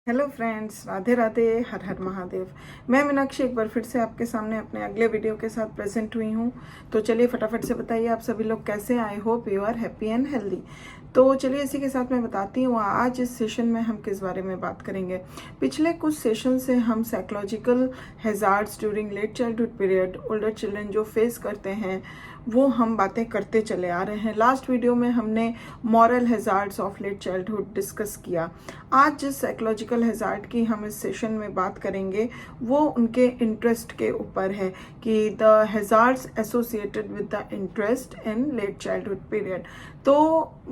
Hello friends, Radhe Radhe, हर हर महादेव। मैं मीनाक्षी एक बार फिर से आपके सामने अपने अगले वीडियो के साथ प्रेजेंट हुई हूँ। तो चलिए फटाफट से बताइए आप सभी लोग कैसे हैं। I hope you are happy and healthy. तो चलिए इसी के साथ मैं बताती हूँ आज इस सेशन में हम किस बारे में बात करेंगे। पिछले कुछ सेशन से हम psychological hazards during late childhood period older children जो फेस करते हैं वो हम बातें करते चले आ रहे हैं। लास्ट वीडियो में हमने moral hazards of late childhood discuss किया। आज जिस साइकोलॉजिकल हैजार्ड की हम इस सेशन में बात करेंगे वो उनके इंटरेस्ट के ऊपर है कि the hazards associated with the interest in late childhood period. तो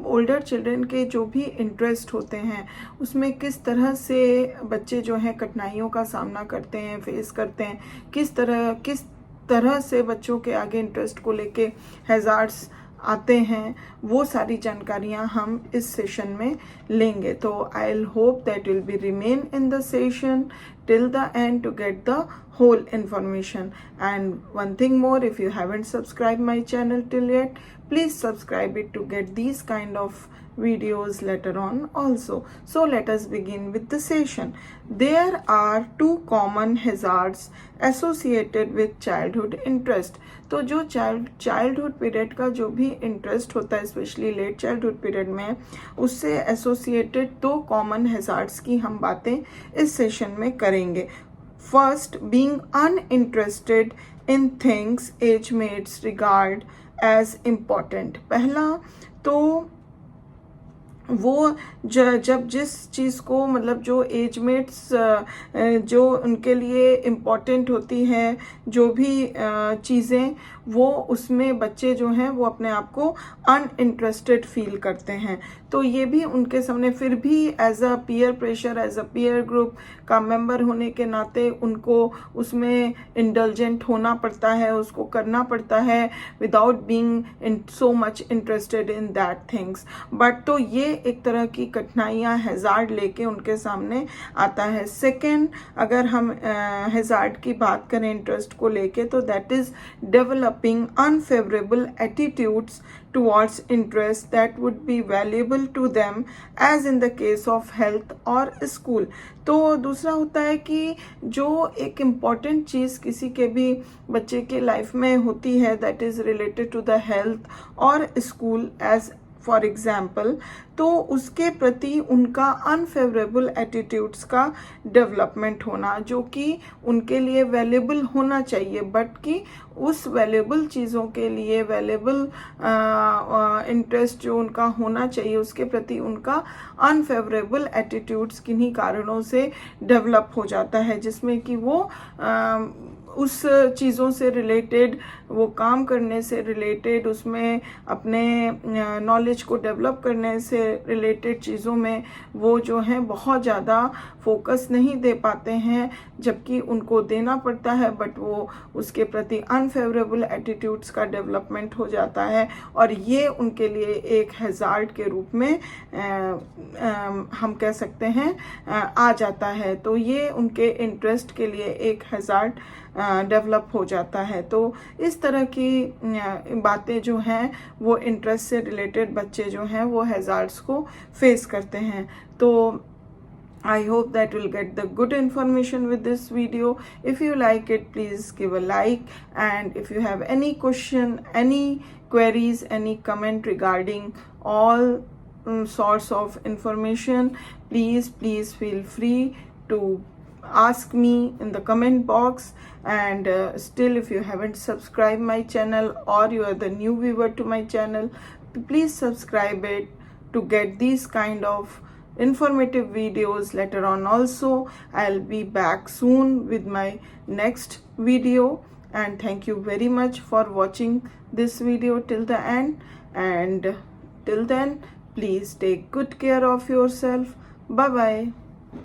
ओल्डर चिल्ड्रन के जो भी इंटरेस्ट होते हैं उसमें किस तरह से बच्चे जो हैं कठिनाइयों का सामना करते हैं, फेस करते हैं, किस तरह से बच्चों के आगे इंटरेस्ट को लेके हैजार्ड्स आते हैं, वो सारी जानकारियां हम इस सेशन में लेंगे। तो I will hope that will be remain in the session till the end to get the whole information. And one thing more, if you haven't subscribed my channel till yet, please subscribe it to get these kind of videos later on also. So let us begin with the session. There are two common hazards associated with childhood interest. तो जो childhood period का जो भी interest होता है specially late childhood period में, उससे associated दो कॉमन हैजार्ड्स की हम बातें इस सेशन में करेंगे। First, being uninterested in things as mates regard as important. पहला तो वो जब जिस चीज़ को मतलब जो एज मेट्स जो उनके लिए इम्पॉर्टेंट होती है, जो भी चीज़ें, वो उसमें बच्चे जो हैं वो अपने आप को अनइंटरेस्टेड फील करते हैं। तो ये भी उनके सामने फिर भी as a peer pressure, as a peer group का मेंबर होने के नाते उनको उसमें इंडल्जेंट होना पड़ता है, उसको करना पड़ता है without being in so much interested in that things. But तो ये एक तरह की कठिनाइयाँ हैजार्ड लेके उनके सामने आता है। सेकेंड, अगर हम हैजार्ड की बात करें इंटरेस्ट को लेके, तो that is developing unfavourable attitudes towards interest that would be valuable to them as in the case of health और school। तो दूसरा होता है कि जो एक इम्पॉर्टेंट चीज़ किसी के भी बच्चे के लाइफ में होती है that is related to the health और स्कूल एज फॉर एग्जाम्पल, तो उसके प्रति उनका अनफेवरेबल एटीट्यूड्स का डेवलपमेंट होना जो कि उनके लिए वैल्यूबल होना चाहिए, बट कि उस वैल्यूबल चीज़ों के लिए वैल्यूबल इंटरेस्ट जो उनका होना चाहिए उसके प्रति उनका अनफेवरेबल एटीट्यूड्स किन्हीं कारणों से डेवलप हो जाता है, जिसमें कि वो उस चीज़ों से रिलेटेड, वो काम करने से रिलेटेड, उसमें अपने नॉलेज को डेवलप करने से रिलेटेड चीज़ों में वो जो है बहुत ज़्यादा फोकस नहीं दे पाते हैं, जबकि उनको देना पड़ता है, बट वो उसके प्रति अनफेवरेबल एटीट्यूड्स का डेवलपमेंट हो जाता है और ये उनके लिए एक हैजार्ड के रूप में हम कह सकते हैं आ जाता है। तो ये उनके इंटरेस्ट के लिए एक हैजार्ड डेवलप हो जाता है। तो इस तरह की बातें जो हैं वो इंटरेस्ट से रिलेटेड बच्चे जो हैं वो हैजार्ड्स को फेस करते हैं। तो I hope that you'll get the good information with this video. If you like it, please give a like, and if you have any question, any queries, any comment regarding all sorts of information, please feel free to ask me in the comment box. And still, if you haven't subscribed my channel or you are the new viewer to my channel, please subscribe it to get these kind of informative videos later on. Also, I'll be back soon with my next video, and thank you very much for watching this video till the end. And till then, please take good care of yourself. Bye bye.